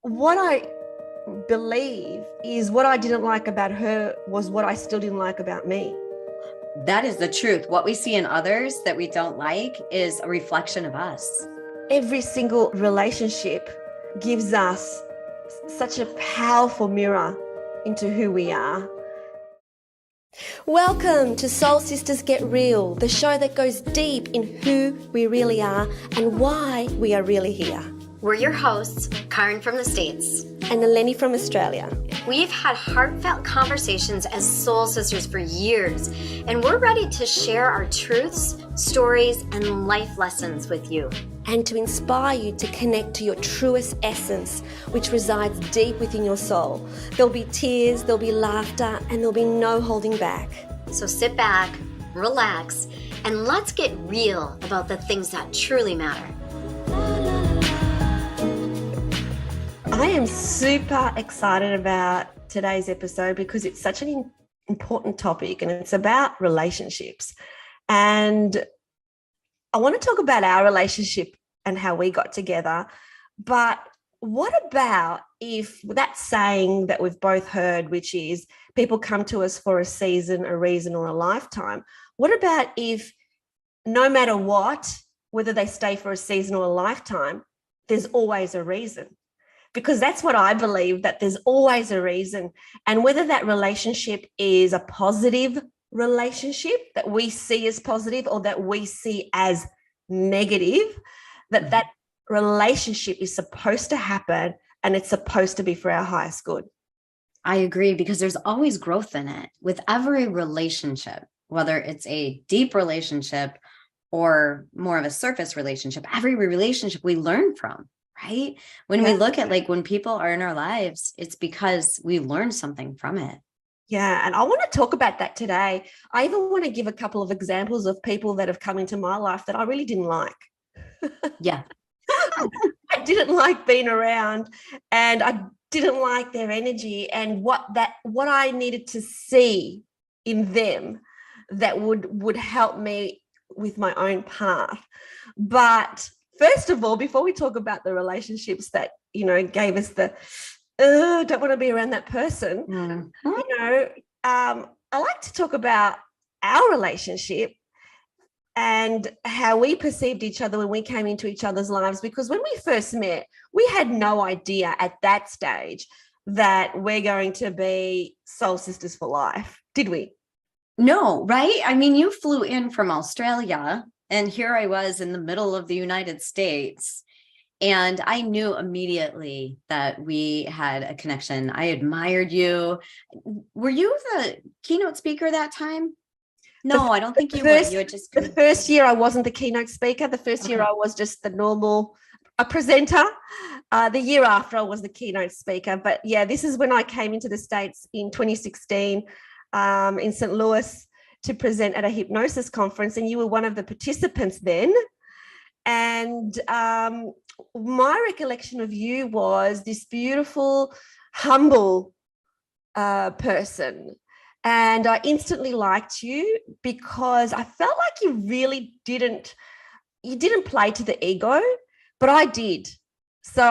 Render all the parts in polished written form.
what I believe is what I didn't like about her was what I still didn't like about me. That is the truth. What we see in others that we don't like is a reflection of us. Every single relationship gives us such a powerful mirror into who we are. Welcome to Soul Sisters Get Real, the show that goes deep in who we really are and why we are really here. We're your hosts, Caryn from the States. And Eleni from Australia. We've had heartfelt conversations as soul sisters for years, and we're ready to share our truths, stories, and life lessons with you. And to inspire you to connect to your truest essence, which resides deep within your soul. There'll be tears, there'll be laughter, and there'll be no holding back. So sit back, relax, and let's get real about the things that truly matter. I am super excited about today's episode because it's such an important topic and it's about relationships. And I want to talk about our relationship and how we got together. But what about if that saying that we've both heard, which is people come to us for a season, a reason, or a lifetime? What about if no matter what, whether they stay for a season or a lifetime, there's always a reason? Because that's what I believe, that there's always a reason. And whether that relationship is a positive relationship that we see as positive or that we see as negative, that relationship is supposed to happen and it's supposed to be for our highest good. I agree, because there's always growth in it with every relationship, whether it's a deep relationship or more of a surface relationship. Every relationship we learn from. Right? When we look at when people are in our lives, it's because we learned something from it. Yeah. And I want to talk about that today. I even want to give a couple of examples of people that have come into my life that I really didn't like. Yeah. I didn't like being around and I didn't like their energy and what I needed to see in them that would help me with my own path. But first of all, before we talk about the relationships that, gave us the, don't want to be around that person, I like to talk about our relationship and how we perceived each other when we came into each other's lives. Because when we first met, we had no idea at that stage that we're going to be soul sisters for life, did we? No, right? I mean, you flew in from Australia. And here I was in the middle of the United States, and I knew immediately that we had a connection. I admired you. Were you the keynote speaker that time? No, I don't think you were. You had just the first year I wasn't the keynote speaker. The first year I was just the normal presenter. The year after I was the keynote speaker. But yeah, this is when I came into the States in 2016 in St. Louis to present at a hypnosis conference, and you were one of the participants then. And my recollection of you was this beautiful, humble person. And I instantly liked you because I felt like you really didn't play to the ego, but I did. So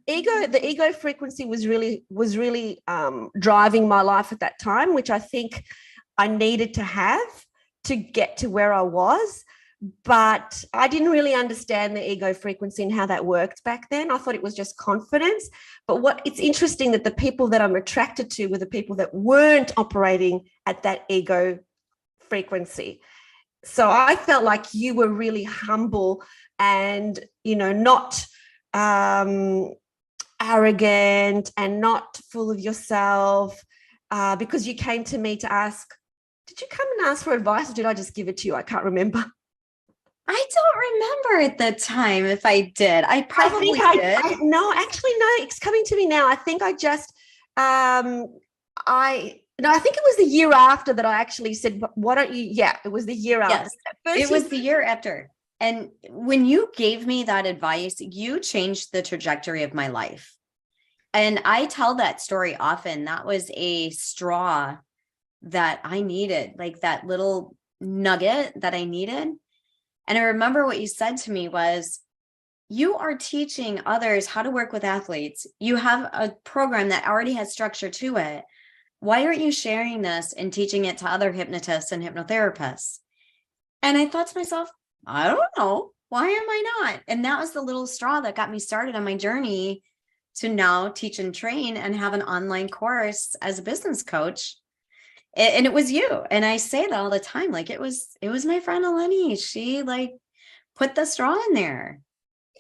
the ego frequency was really driving my life at that time, which I think I needed to have to get to where I was, but I didn't really understand the ego frequency and how that worked back then. I thought it was just confidence. But it's interesting that the people that I'm attracted to were the people that weren't operating at that ego frequency. So I felt like you were really humble and, not arrogant and not full of yourself, because you came to me to ask, did you come and ask for advice or did I just give it to you? I can't remember. I don't remember at the time if I did. I probably did. No, it's coming to me now. I think I just, I think it was the year after that I actually said, why don't you? Yeah, it was the year after. Yes, it was the year after. And when you gave me that advice, you changed the trajectory of my life. And I tell that story often. That was a straw that I needed, like that little nugget that I needed. And I remember what you said to me was, you are teaching others how to work with athletes. You have a program that already has structure to it. Why aren't you sharing this and teaching it to other hypnotists and hypnotherapists? And I thought to myself, I don't know. Why am I not? And that was the little straw that got me started on my journey to now teach and train and have an online course as a business coach. And it was you. And I say that all the time. Like it was my friend Eleni. She like put the straw in there.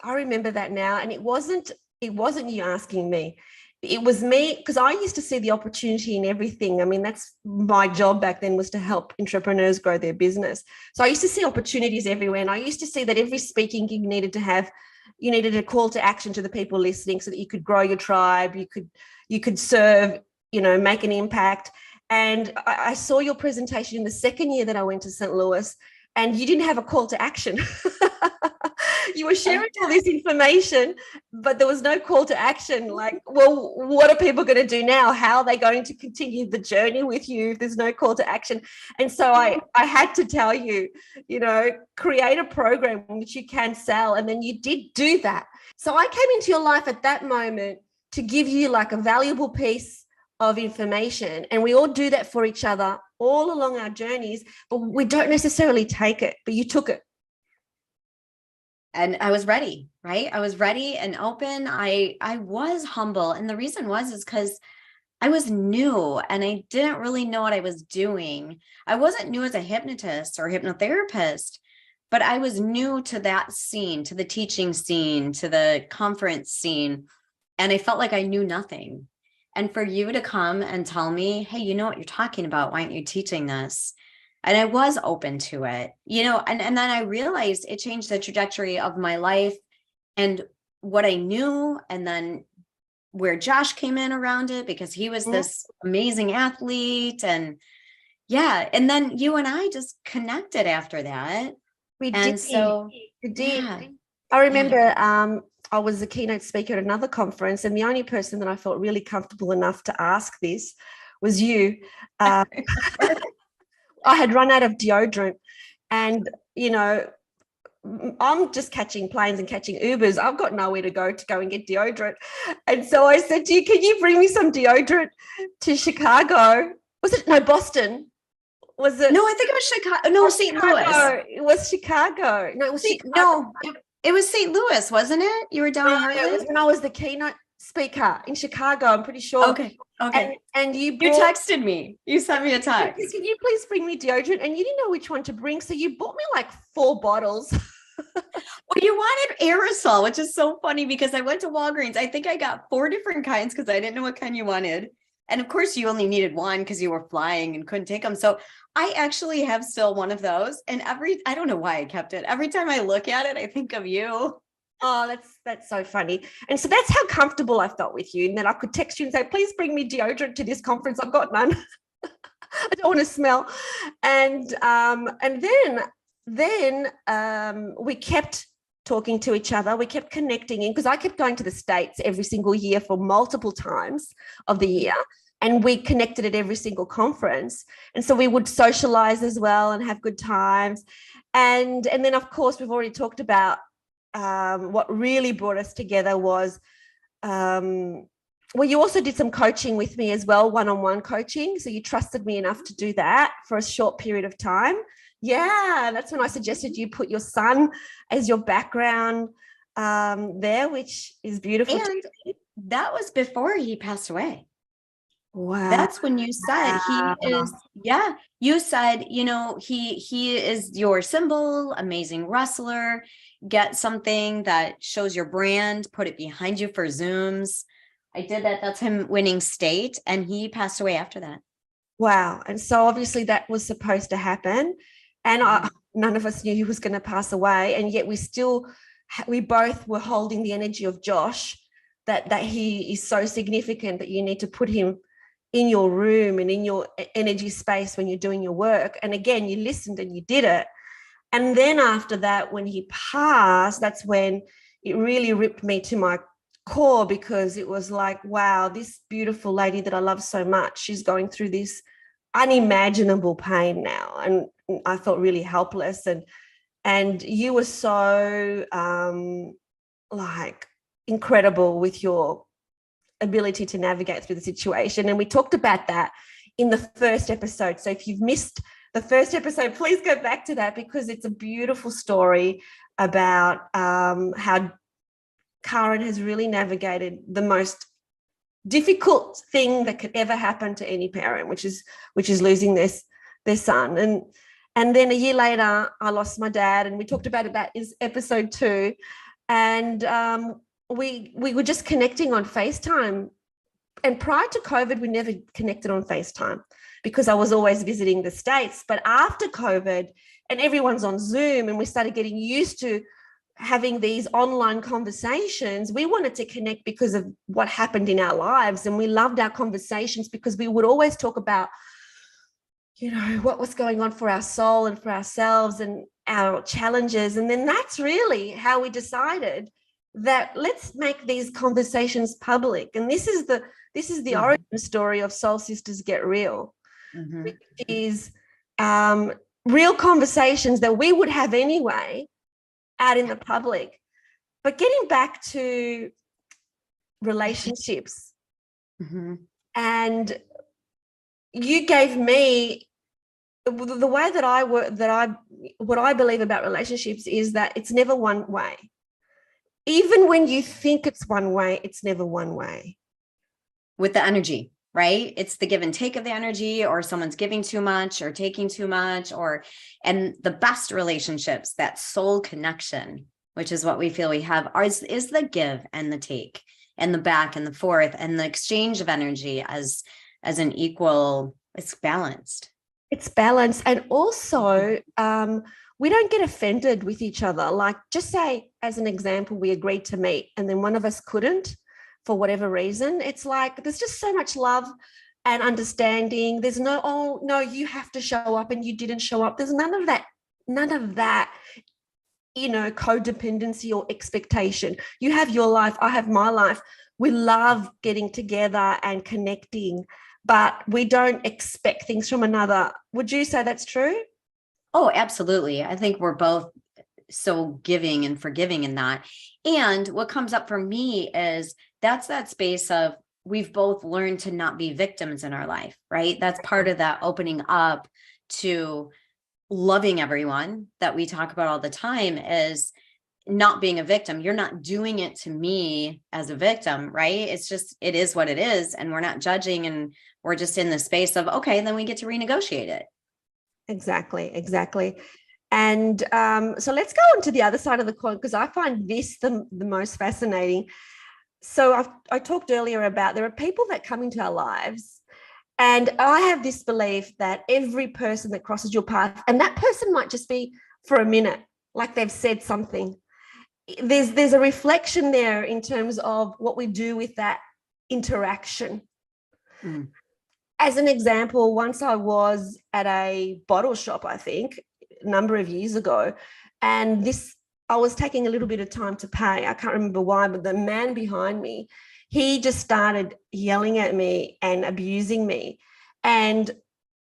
I remember that now. And it wasn't you asking me. It was me, because I used to see the opportunity in everything. I mean, that's my job back then, was to help entrepreneurs grow their business. So I used to see opportunities everywhere. And I used to see that every speaking gig needed a call to action to the people listening so that you could grow your tribe, you could serve, make an impact. And I saw your presentation in the second year that I went to St. Louis, and you didn't have a call to action. You were sharing all this information, but there was no call to action. Like, well, what are people going to do now? How are they going to continue the journey with you if there's no call to action? And so I had to tell you, create a program which you can sell. And then you did do that. So I came into your life at that moment to give you like a valuable piece of information. And we all do that for each other all along our journeys, but we don't necessarily take it, but you took it. And I was ready, right? I was ready and open. I was humble. And the reason is because I was new and I didn't really know what I was doing. I wasn't new as a hypnotist or hypnotherapist, but I was new to that scene, to the teaching scene, to the conference scene. And I felt like I knew nothing. And for you to come and tell me, hey, you know what you're talking about. Why aren't you teaching this? And I was open to it, and then I realized it changed the trajectory of my life and what I knew. And then where Josh came in around it, because he was this amazing athlete. And yeah. And then you and I just connected after that. We did. Yeah. I remember I was a keynote speaker at another conference, and the only person that I felt really comfortable enough to ask this was you. I had run out of deodorant, and, I'm just catching planes and catching Ubers. I've got nowhere to go and get deodorant. And so I said to you, can you bring me some deodorant to Chicago? Was it? No, Boston. Was it? No, I think it was Chicago. No, St. Louis. It was Chicago. No, it was Chicago. No, it was St. Louis, wasn't it? You were down in Heartland? It was when I was the keynote speaker in Chicago, I'm pretty sure. Okay. And you texted me. You sent me a text. Can you please bring me deodorant? And you didn't know which one to bring, so you bought me like 4 bottles. Well, you wanted aerosol, which is so funny because I went to Walgreens. I think I got 4 different kinds because I didn't know what kind you wanted. And of course, you only needed one because you were flying and couldn't take them. So I actually have still one of those. And I don't know why I kept it. Every time I look at it, I think of you. Oh, that's so funny. And so that's how comfortable I felt with you, and that I could text you and say, please bring me deodorant to this conference. I've got none. I don't want to smell. And then we kept talking to each other. We kept connecting in, because I kept going to the States every single year for multiple times of the year. And we connected at every single conference. And so we would socialize as well and have good times. And then, of course, we've already talked about what really brought us together was, you also did some coaching with me as well, one-on-one coaching. So you trusted me enough to do that for a short period of time. Yeah, that's when I suggested you put your son as your background there, which is beautiful. And that was before he passed away. Wow. That's when you said he is, you said, he is your symbol, amazing wrestler. Get something that shows your brand, put it behind you for Zooms. I did that. That's him winning state. And he passed away after that. Wow. And so obviously that was supposed to happen. And none of us knew he was going to pass away. And yet we both were holding the energy of Josh, that he is so significant that you need to put him in your room and in your energy space when you're doing your work. And again, you listened and you did it. And then after that, when he passed, that's when it really ripped me to my core, because it was like, wow, this beautiful lady that I love so much, she's going through this unimaginable pain now. And I felt really helpless. And you were so like incredible with your ability to navigate through the situation. And we talked about that in the first episode. So if you've missed the first episode, please go back to that, because it's a beautiful story about how Caryn has really navigated the most difficult thing that could ever happen to any parent, which is losing their son. And then a year later, I lost my dad, and we talked about that in episode 2. And we were just connecting on FaceTime. And prior to COVID, we never connected on FaceTime because I was always visiting the States. But after COVID, and everyone's on Zoom, and we started getting used to having these online conversations, we wanted to connect because of what happened in our lives. And we loved our conversations because we would always talk about, you know, what was going on for our soul and for ourselves and our challenges. And then that's really how we decided that let's make these conversations public. And this is the origin story of Soul Sisters Get Real, which is real conversations that we would have anyway out in the public. But getting back to relationships, and you gave me the way that I work, what I believe about relationships is that it's never one way. Even when you think it's one way, it's never one way. With the energy, right? It's the give and take of the energy, or someone's giving too much or taking too much, and the best relationships, that soul connection, which is what we feel we have, is the give and the take and the back and the forth and the exchange of energy as an equal. It's balanced. It's balanced. And also, we don't get offended with each other. Like, just say, as an example, we agreed to meet and then one of us couldn't for whatever reason. It's like, there's just so much love and understanding. There's no, oh, no, you have to show up and you didn't show up. There's none of that, you know, codependency or expectation. You have your life, I have my life. We love getting together and connecting, but we don't expect things from another. Would you say that's true? Oh, absolutely. I think we're both so giving and forgiving in that. And what comes up for me is that's that space of, we've both learned to not be victims in our life, right? That's part of that opening up to loving everyone that we talk about all the time, is not being a victim. You're not doing it to me as a victim, right? It's just, it is what it is. And we're not judging, and we're just in the space of, okay, then we get to renegotiate it. Exactly. And so let's go on to the other side of the coin, because I find this the most fascinating. So I talked earlier about, there are people that come into our lives, and I have this belief that every person that crosses your path, and that person might just be for a minute, like they've said something, there's a reflection there in terms of what we do with that interaction. As an example, once I was at a bottle shop, I think, a number of years ago, and I was taking a little bit of time to pay. I can't remember why, but the man behind me, he just started yelling at me and abusing me. And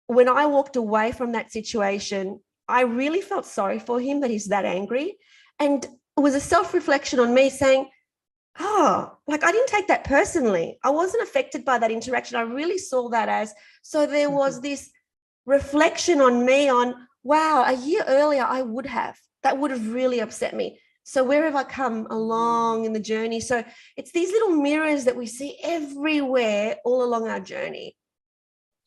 when I walked away from that situation, I really felt sorry for him that he's that angry. And it was a self-reflection on me saying, oh, like, I didn't take that personally. I wasn't affected by that interaction. I really saw that as, so there was this reflection on me on, wow, a year earlier, that would have really upset me. So where have I come along in the journey? So it's these little mirrors that we see everywhere all along our journey.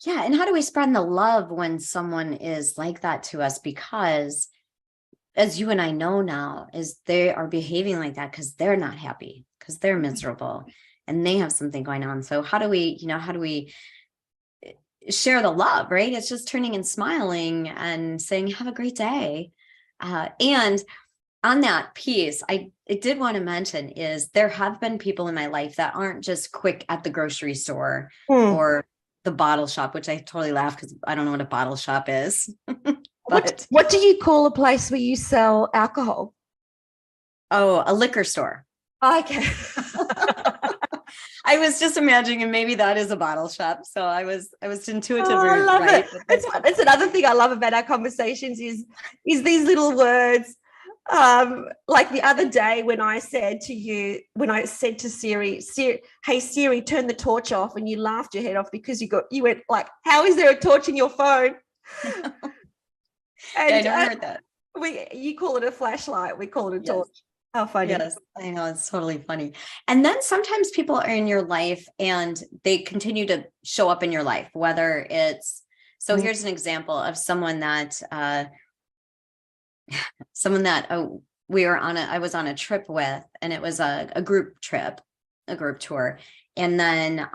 Yeah. And how do we spread the love when someone is like that to us? Because as you and I know now, is they are behaving like that because they're not happy, because they're miserable and they have something going on. So how do we share the love, right? It's just turning and smiling and saying, have a great day. And on that piece, I did want to mention is there have been people in my life that aren't just quick at the grocery store or the bottle shop, which I totally laugh because I don't know what a bottle shop is. But what do you call a place where you sell alcohol? Oh, a liquor store. Okay. I was just imagining, and maybe that is a bottle shop. So I was intuitively I love right. it. It's another thing I love about our conversations is these little words. Like the other day when I said to Siri, hey Siri, turn the torch off, and you laughed your head off because you went like, how is there a torch in your phone? And I never heard that. You call it a flashlight, we call it a torch. How funny. Yes, I know, it's totally funny. And then sometimes people are in your life and they continue to show up in your life, whether it's, so here's an example of someone that I was on a trip with, and it was a group trip, a group tour. And then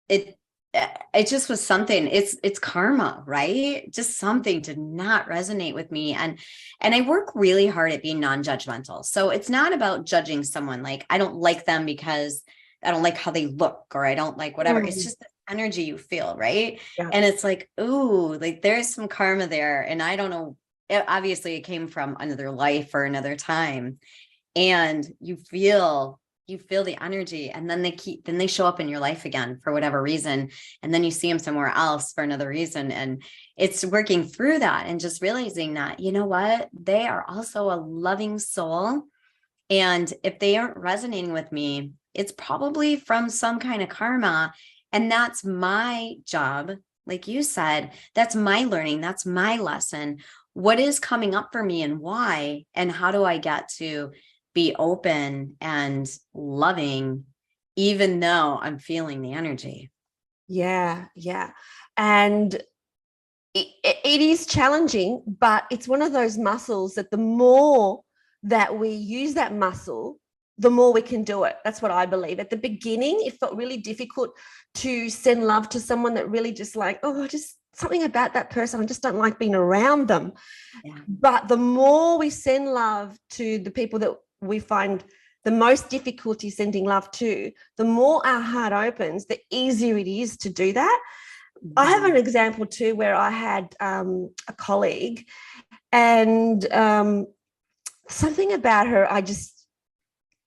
it just was something, it's karma, right? Just something did not resonate with me. And I work really hard at being non-judgmental. So it's not about judging someone. Like, I don't like them because I don't like how they look, or I don't like whatever. It's just the energy you feel, right? Yeah. And it's like, ooh, like there's some karma there. And I don't know, obviously it came from another life or another time. And you feel the energy, and then they show up in your life again for whatever reason. And then you see them somewhere else for another reason. And it's working through that and just realizing that, you know what, they are also a loving soul. And if they aren't resonating with me, it's probably from some kind of karma. And that's my job. Like you said, that's my learning. That's my lesson. What is coming up for me and why? And how do I get to be open and loving, even though I'm feeling the energy? Yeah. And it is challenging, but it's one of those muscles that the more that we use that muscle, the more we can do it. That's what I believe. At the beginning, it felt really difficult to send love to someone that really just like, oh, just something about that person, I just don't like being around them. Yeah. But the more we send love to the people that we find the most difficulty sending love to, the more our heart opens, the easier it is to do that. Mm-hmm. I have an example too, where I had a colleague, and something about her,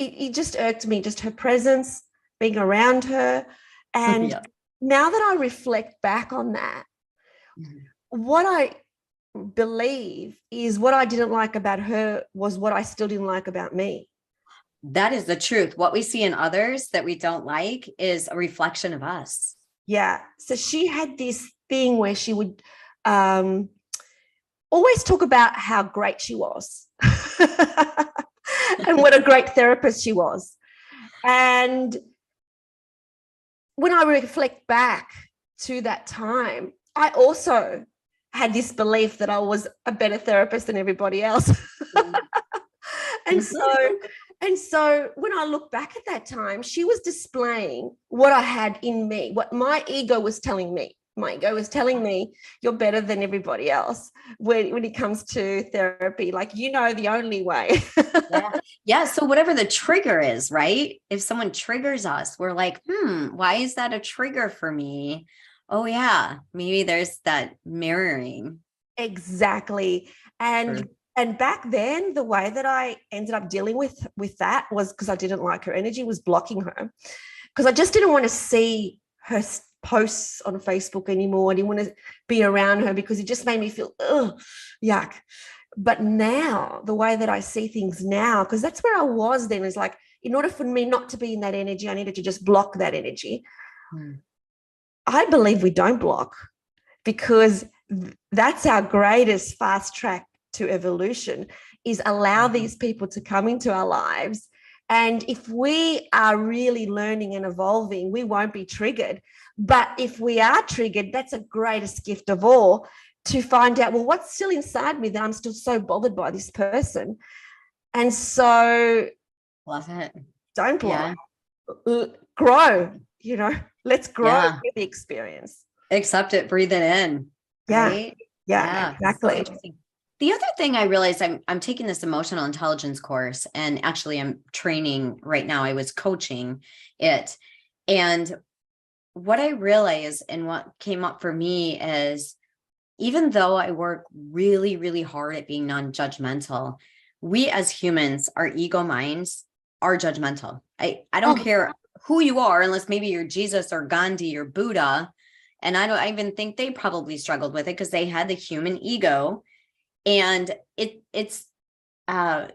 it just irked me, just her presence, being around her. And now that I reflect back on that, what I believe is what I didn't like about her was what I still didn't like about me. That is the truth. What we see in others that we don't like is a reflection of us. Yeah. So she had this thing where she would always talk about how great she was and what a great therapist she was. And when I reflect back to that time, I also had this belief that I was a better therapist than everybody else. And so when I look back at that time, she was displaying what I had in me, what my ego was telling me. My ego was telling me, you're better than everybody else when it comes to therapy. Like, you know, the only way. Yeah. So whatever the trigger is, right? If someone triggers us, we're like, why is that a trigger for me? Oh yeah, maybe there's that mirroring. Exactly. And back then, the way that I ended up dealing with that was because I didn't like her energy, was blocking her, because I just didn't want to see her posts on Facebook anymore. I didn't want to be around her because it just made me feel, yuck. But now, the way that I see things now, because that's where I was then, is like, in order for me not to be in that energy, I needed to just block that energy. I believe we don't block, because that's our greatest fast track to evolution, is allow these people to come into our lives. And if we are really learning and evolving, we won't be triggered. But if we are triggered, that's the greatest gift of all, to find out, well, what's still inside me that I'm still so bothered by this person. And so love it. Don't block. Grow, let's grow with the experience. Accept it, breathe it in. Yeah. Right? Yeah, exactly. So the other thing I realized, I'm taking this emotional intelligence course, and actually I'm training right now. I was coaching it. And what I realized and what came up for me is, even though I work really, really hard at being non-judgmental, we as humans, our ego minds are judgmental. I don't care who you are, unless maybe you're Jesus or Gandhi or Buddha. And I even think they probably struggled with it because they had the human ego. And it's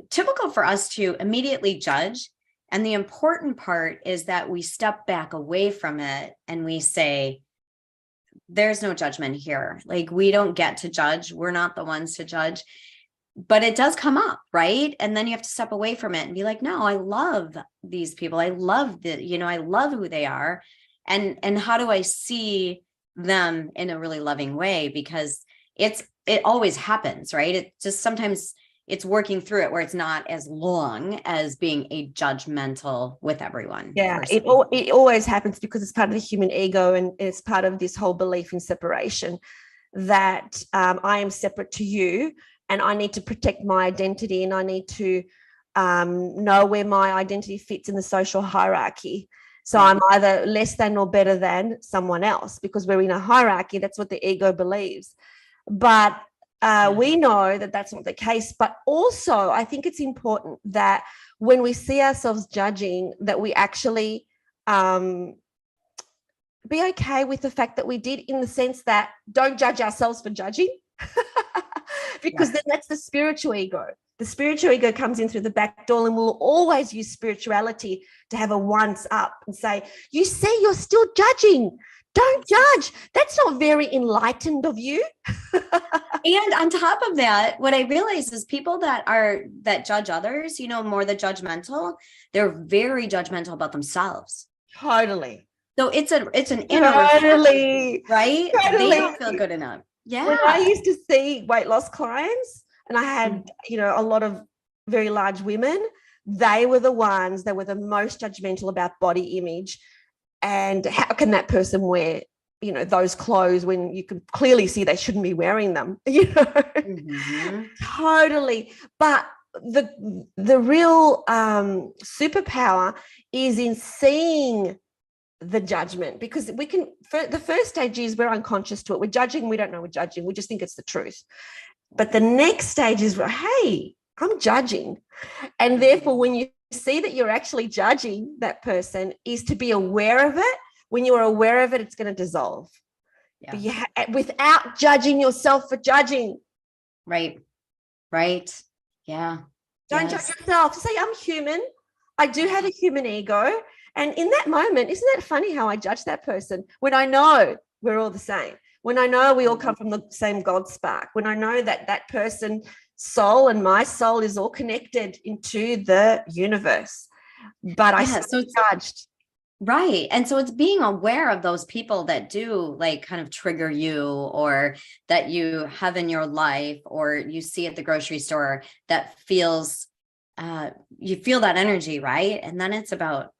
typical for us to immediately judge. And the important part is that we step back away from it and we say, there's no judgment here. Like, we don't get to judge. We're not the ones to judge. But it does come up, right? And then you have to step away from it and be like, no, I love these people. I love I love who they are. And how do I see them in a really loving way? Because it always happens, right? It just sometimes it's working through it where it's not as long as being a judgmental with everyone. Yeah, it always happens because it's part of the human ego, and it's part of this whole belief in separation, that I am separate to you and I need to protect my identity, and I need to know where my identity fits in the social hierarchy. So I'm either less than or better than someone else, because we're in a hierarchy. That's what the ego believes. But we know that that's not the case. But also, I think it's important that when we see ourselves judging, that we actually be okay with the fact that we did, in the sense that don't judge ourselves for judging. Because then that's the spiritual ego. The spiritual ego comes in through the back door and will always use spirituality to have a once up and say, you see, you're still judging. Don't judge. That's not very enlightened of you. And on top of that, what I realize is people that judge others, more the judgmental, they're very judgmental about themselves. Totally. So it's an inner reflection, right? Totally. They don't feel good enough. Yeah. When I used to see weight loss clients, and I had, a lot of very large women, they were the ones that were the most judgmental about body image. And how can that person wear, those clothes when you can clearly see they shouldn't be wearing them, Totally. But the real superpower is in seeing the judgment, because the first stage is we're unconscious to it. We're judging. We don't know we're judging. We just think it's the truth. But the next stage is, hey, I'm judging. And therefore, when you see that you're actually judging that person, is to be aware of it. When you're aware of it, it's going to dissolve. Yeah. But without judging yourself for judging. Right. Yeah. Don't judge yourself. Say, I'm human. I do have a human ego. And in that moment, isn't that funny how I judge that person when I know we're all the same? When I know we all come from the same God spark, when I know that person's soul and my soul is all connected into the universe, but I still judged. Right. And so it's being aware of those people that do like kind of trigger you, or that you have in your life, or you see at the grocery store that feels, you feel that energy, right? And then it's about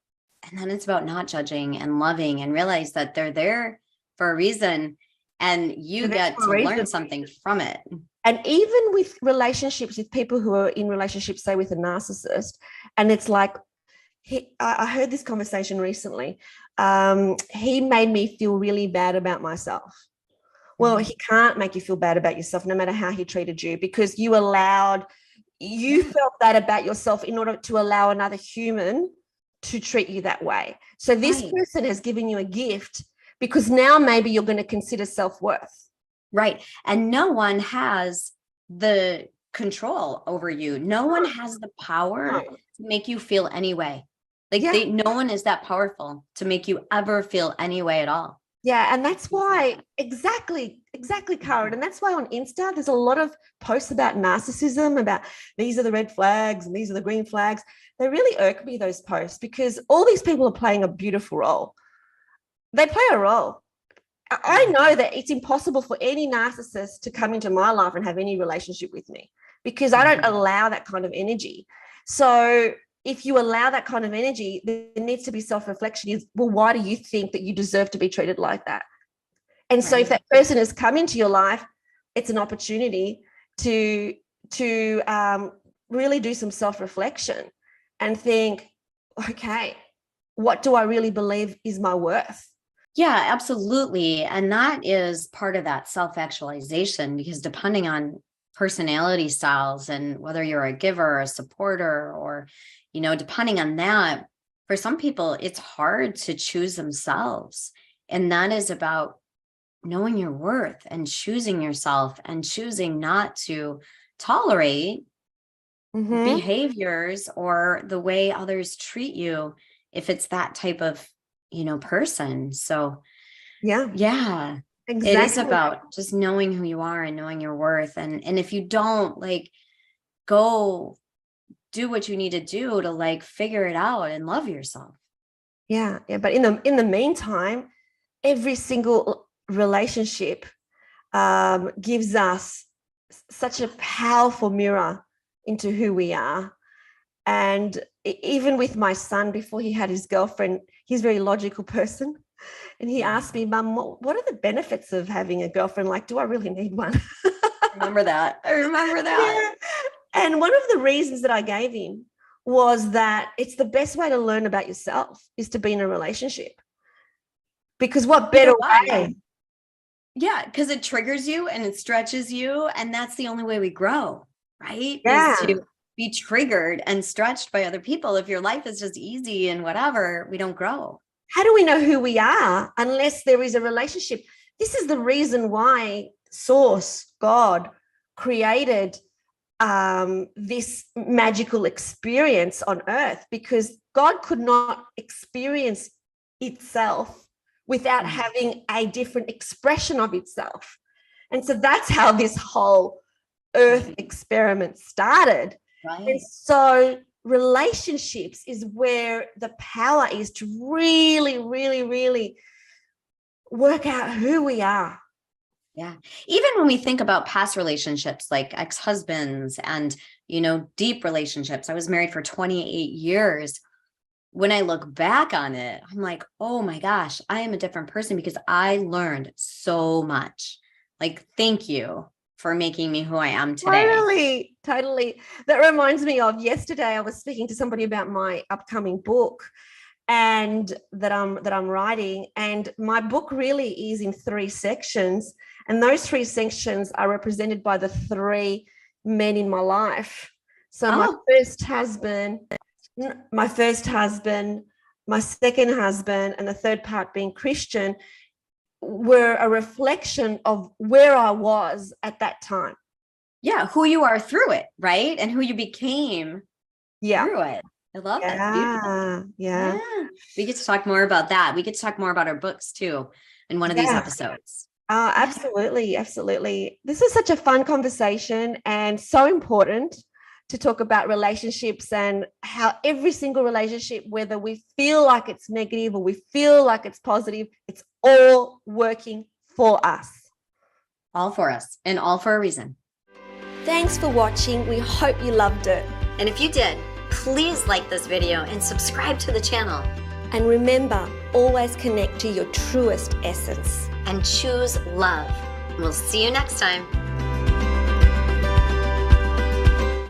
not judging and loving, and realize that they're there for a reason, and you get to learn something from it. And even with relationships, with people who are in relationships, say with a narcissist, and it's like, I heard this conversation recently. He made me feel really bad about myself. Well, he can't make you feel bad about yourself, no matter how he treated you, because you felt that about yourself in order to allow another human to treat you that way. So this person has given you a gift, because now maybe you're going to consider self-worth. Right. And no one has the control over you. No one has the power to make you feel any way. Like no one is that powerful to make you ever feel any way at all. Yeah. And that's why, exactly, Caryn. And that's why on Insta, there's a lot of posts about narcissism, about these are the red flags and these are the green flags. They really irk me, those posts, because all these people are playing a beautiful role. They play a role. I know that it's impossible for any narcissist to come into my life and have any relationship with me, because I don't allow that kind of energy. So if you allow that kind of energy, there needs to be self-reflection. Is, well, why do you think that you deserve to be treated like that? And so if that person has come into your life, it's an opportunity to really do some self-reflection and think, okay, what do I really believe is my worth? Yeah, absolutely. And that is part of that self-actualization, because depending on personality styles and whether you're a giver or a supporter, or, depending on that, for some people, it's hard to choose themselves. And that is about knowing your worth and choosing yourself, and choosing not to tolerate behaviors or the way others treat you if it's that type of, person. So yeah, exactly. it is about just knowing who you are and knowing your worth. And if you don't, like, go do what you need to do to, like, figure it out and love yourself. Yeah. But in the meantime, every single relationship gives us such a powerful mirror into who we are. And even with my son, before he had his girlfriend, he's a very logical person. And he asked me, Mum, what are the benefits of having a girlfriend? Like, do I really need one? I remember that. Yeah. And one of the reasons that I gave him was that it's the best way to learn about yourself is to be in a relationship. Because what better way? Yeah, because it triggers you and it stretches you. And that's the only way we grow, right? Yeah. Is to be triggered and stretched by other people. If your life is just easy and whatever, we don't grow. How do we know who we are unless there is a relationship? This is the reason why Source, God, created this magical experience on earth, because God could not experience itself without having a different expression of itself. And so that's how this whole earth experiment started. Right. And so relationships is where the power is to really, really, really work out who we are. Yeah. Even when we think about past relationships, like ex-husbands and, deep relationships, I was married for 28 years. When I look back on it, I'm like, oh my gosh, I am a different person because I learned so much. Like, thank you for making me who I am today. Totally. That reminds me of yesterday, I was speaking to somebody about my upcoming book and that I'm writing. And my book really is in 3 sections. And those 3 sections are represented by the 3 men in my life. So my first husband, my second husband, and the third part being Christian, were a reflection of where I was at that time. Yeah, who you are through it, right? And who you became through it. I love that. It's beautiful. Yeah. We get to talk more about that. We get to talk more about our books too in one of these episodes. Absolutely. This is such a fun conversation and so important to talk about relationships and how every single relationship, whether we feel like it's negative or we feel like it's positive, it's all working for us. All for us and all for a reason. Thanks for watching. We hope you loved it. And if you did, please like this video and subscribe to the channel. And remember, always connect to your truest essence. And choose love. We'll see you next time.